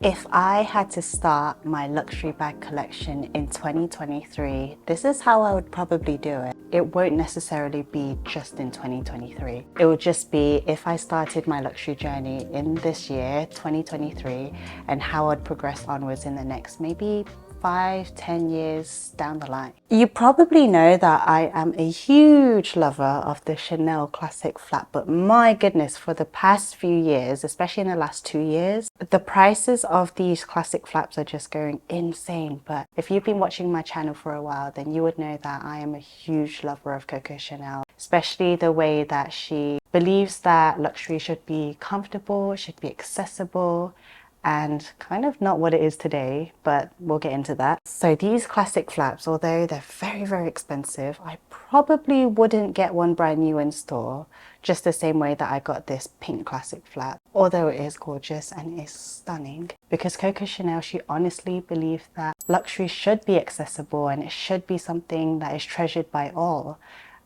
If I had to start my luxury bag collection in 2023, this is how I would probably do it. It won't necessarily be just in 2023. It would just be if I started my luxury journey in this year, 2023, and how I'd progress onwards in the next maybe 5-10 years down the line. You probably know that I am a huge lover of the Chanel classic flap, but my goodness, for the past few years, especially in the last 2 years, the prices of these classic flaps are just going insane. But if you've been watching my channel for a while, then you would know that I am a huge lover of Coco Chanel, especially the way that she believes that luxury should be comfortable, should be accessible, and kind of not what it is today, but we'll get into that. So these classic flaps, although they're very, very expensive, I probably wouldn't get one brand new in store, just the same way that I got this pink classic flap, although it is gorgeous and it is stunning. Because Coco Chanel, she honestly believed that luxury should be accessible and it should be something that is treasured by all.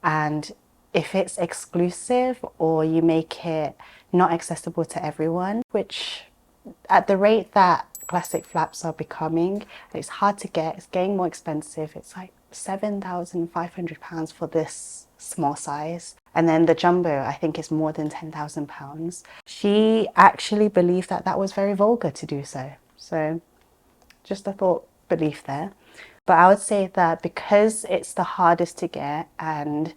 And if it's exclusive or you make it not accessible to everyone, which at the rate that classic flaps are becoming, it's hard to get, it's getting more expensive. It's like £7,500 for this small size. And then the jumbo, I think, is more than £10,000. She actually believed that that was very vulgar to do so. So just a thought belief there. But I would say that because it's the hardest to get and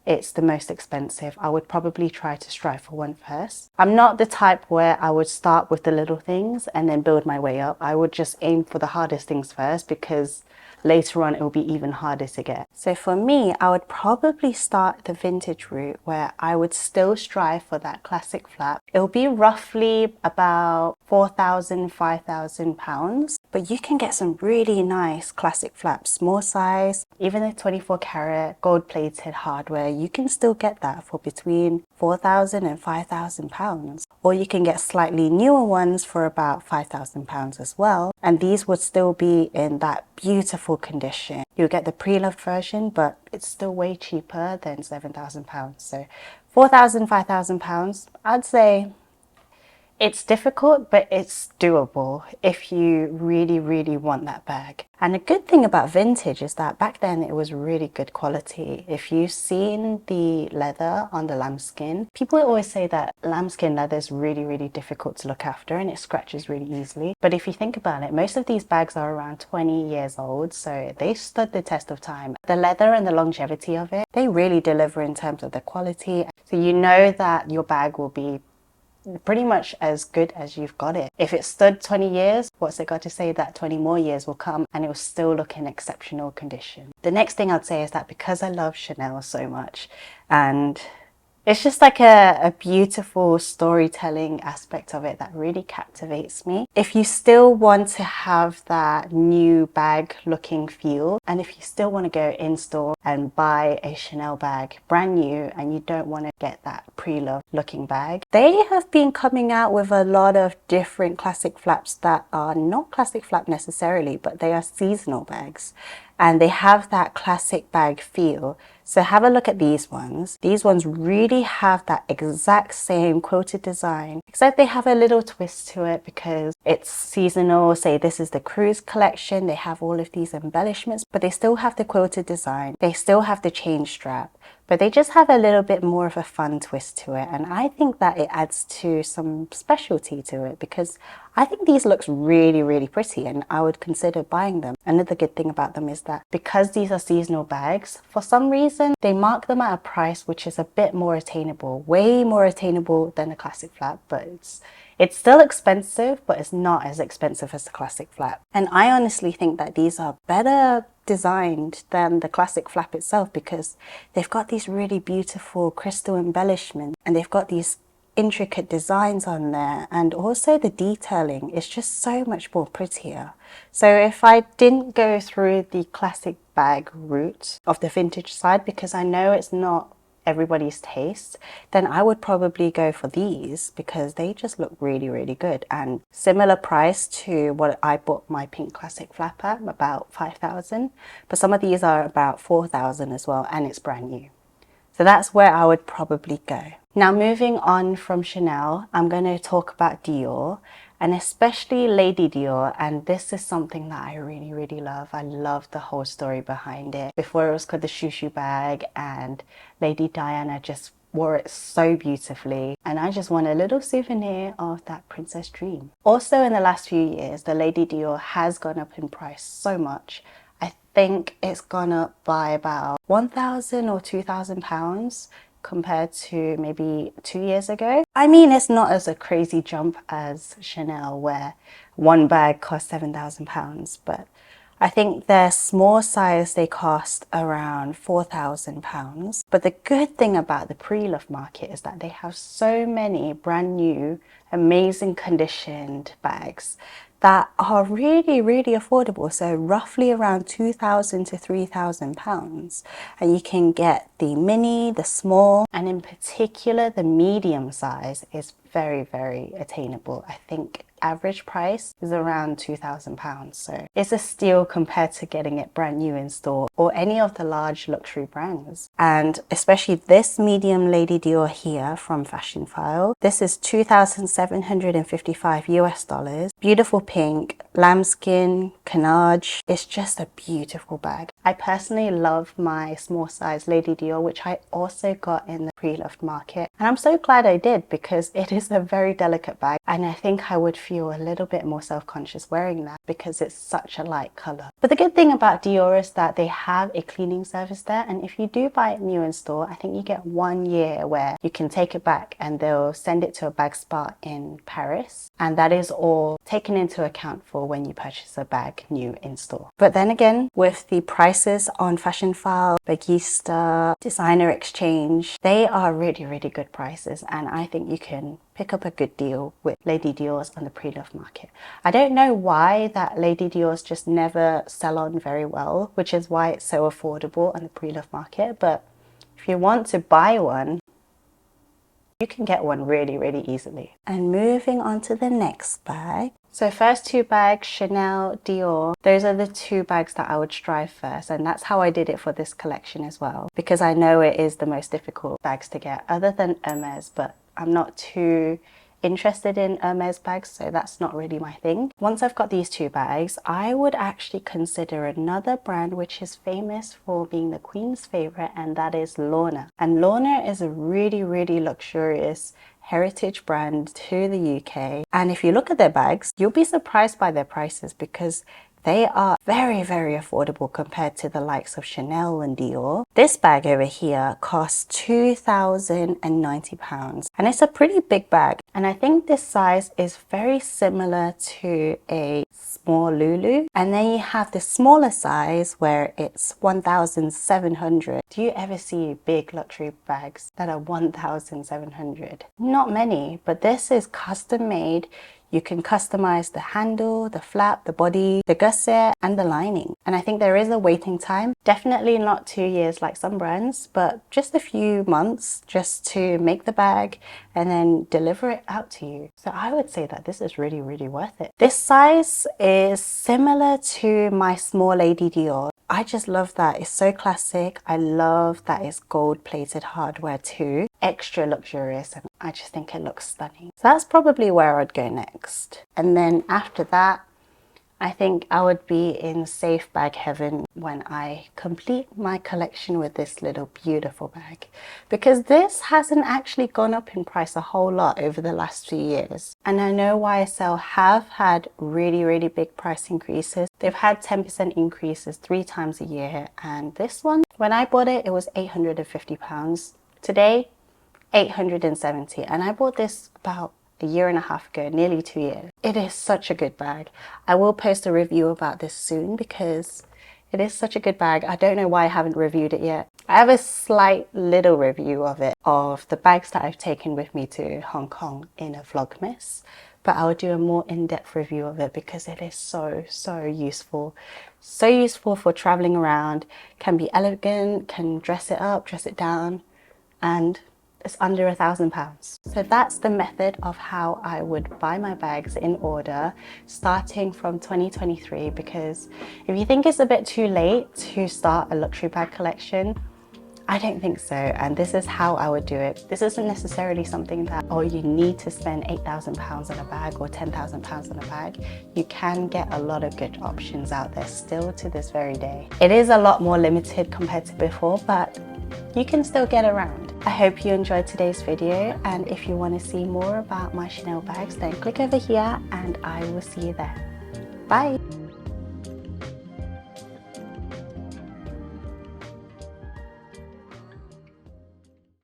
it's the most expensive, I would probably try to strive for one first. I'm not the type where I would start with the little things and then build my way up. I would just aim for the hardest things first, because later on it will be even harder to get. So for me, I would probably start the vintage route, where I would still strive for that classic flap. It'll be roughly about £4,000, £5,000, but you can get some really nice classic flaps, small size, even the 24 karat gold plated hardware. You can still get that for between £4,000 and £5,000. Or you can get slightly newer ones for about £5,000 as well. And these would still be in that beautiful condition. You'll get the pre-loved version, but it's still way cheaper than £7,000. So £4,000, £5,000, I'd say it's difficult, but it's doable if you really, really want that bag. And a good thing about vintage is that back then it was really good quality. If you've seen the leather on the lambskin, people always say that lambskin leather is really, really difficult to look after and it scratches really easily. But if you think about it, most of these bags are around 20 years old, so they stood the test of time. The leather and the longevity of it, they really deliver in terms of the quality. So you know that your bag will be pretty much as good as you've got it. If it stood 20 years, what's it got to say that 20 more years will come and it will still look in exceptional condition? The next thing I'd say is that because I love Chanel so much, and it's just like a beautiful storytelling aspect of it that really captivates me. If you still want to have that new bag looking feel, and if you still want to go in store and buy a Chanel bag brand new and you don't want to get that pre-loved looking bag, they have been coming out with a lot of different classic flaps that are not classic flap necessarily, but they are seasonal bags. And they have that classic bag feel. So have a look at these ones. These ones really have that exact same quilted design, except they have a little twist to it because it's seasonal. Say this is the cruise collection. They have all of these embellishments, but they still have the quilted design. They still have the chain strap, but they just have a little bit more of a fun twist to it. And I think that it adds to some specialty to it, because I think these looks really, really pretty and I would consider buying them. Another good thing about them is that because these are seasonal bags, for some reason, they mark them at a price which is a bit more attainable, way more attainable than a classic flap, but it's still expensive, but it's not as expensive as the classic flap. And I honestly think that these are better designed than the classic flap itself, because they've got these really beautiful crystal embellishments and they've got these intricate designs on there, and also the detailing is just so much more prettier. So if I didn't go through the classic bag route of the vintage side, because I know it's not everybody's taste, then I would probably go for these because they just look really, really good. And similar price to what I bought my pink classic flap at, about 5,000, but some of these are about 4,000 as well, and it's brand new. So that's where I would probably go. Now moving on from Chanel, I'm going to talk about Dior. and especially Lady Dior. And this is something that I really love. I love the whole story behind it. Before it was called the Shoo Shoo bag, and Lady Diana just wore it so beautifully, and I just want a little souvenir of that princess dream. Also, in the last few years, the Lady Dior has gone up in price so much. I think it's gone up by about 1,000 or 2,000 pounds compared to maybe 2 years ago. I mean, it's not as a crazy jump as Chanel, where one bag costs 7,000 pounds, but I think their small size, they cost around 4,000 pounds. But the good thing about the pre-loved market is that they have so many brand new, amazing conditioned bags that are really affordable. So roughly around 2,000 to 3,000 pounds. And you can get the mini, the small, and in particular, the medium size is very attainable. I think average price is around 2,000 pounds. So it's a steal compared to getting it brand new in store or any of the large luxury brands. And especially this medium Lady Dior here from Fashion File. This is 2,755 US dollars. Beautiful pink, lambskin, canage. It's just a beautiful bag. I personally love my small size Lady Dior, which I also got in the pre-loved market. And I'm so glad I did, because it is a very delicate bag. And I think I would feel a little bit more self-conscious wearing that because it's such a light color. But the good thing about Dior is that they have a cleaning service there. And if you do buy it new in store, I think you get 1 year where you can take it back and they'll send it to a bag spa in Paris. And that is all taken into account for when you purchase a bag new in store. But then again, with the prices on Fashion File, Bagista, Designer Exchange, they are really good prices. And I think you can pick up a good deal with Lady Dior's on the pre-loved market. I don't know why that Lady Dior's just never sell on very well, which is why it's so affordable on the pre-loved market. But if you want to buy one, you can get one really easily. And moving on to the next bag. So first two bags, Chanel, Dior, those are the two bags that I would strive first. And that's how I did it for this collection as well, because I know it is the most difficult bags to get other than Hermes, but I'm not too interested in Hermes bags, so that's not really my thing. Once I've got these two bags, I would actually consider another brand which is famous for being the Queen's favorite, and that is Launer. And Launer is a really luxurious heritage brand to the UK. And if you look at their bags, you'll be surprised by their prices, because they are very affordable compared to the likes of Chanel and Dior. This bag over here costs £2,090, and it's a pretty big bag. And I think this size is very similar to a small Lulu. And then you have the smaller size where it's 1,700. Do you ever see big luxury bags that are 1,700? Not many, but this is custom made. You can customize the handle, the flap, the body, the gusset, and the lining. And I think there is a waiting time. Definitely not 2 years like some brands, but just a few months just to make the bag and then deliver it out to you. So I would say that this is really worth it. This size is similar to my small Lady Dior. I just love that it's so classic. I love that it's gold plated hardware too. Extra luxurious, and I just think it looks stunning. So that's probably where I'd go next. And then after that, I think I would be in safe bag heaven when I complete my collection with this little beautiful bag, because this hasn't actually gone up in price a whole lot over the last few years. And I know YSL have had really big price increases. They've had 10% increases 3 times a year, and this one, when I bought it, it was £850. Today, 870, and I bought this about a year and a half ago, nearly 2 years. It is such a good bag. I will post a review about this soon because it is such a good bag. I don't know why I haven't reviewed it yet. I have a slight little review of it, of the bags that I've taken with me to Hong Kong in a Vlogmas, but I will do a more in-depth review of it because it is so useful. So useful for traveling around, can be elegant, can dress it up, dress it down, and it's under £1,000. So that's the method of how I would buy my bags in order, starting from 2023, because if you think it's a bit too late to start a luxury bag collection, I don't think so, and this is how I would do it. This isn't necessarily something that, oh, you need to spend £8,000 on a bag or £10,000 on a bag. You can get a lot of good options out there still to this very day. It is a lot more limited compared to before, but you can still get around. I hope you enjoyed today's video, and if you want to see more about my Chanel bags, then click over here and I will see you there. Bye!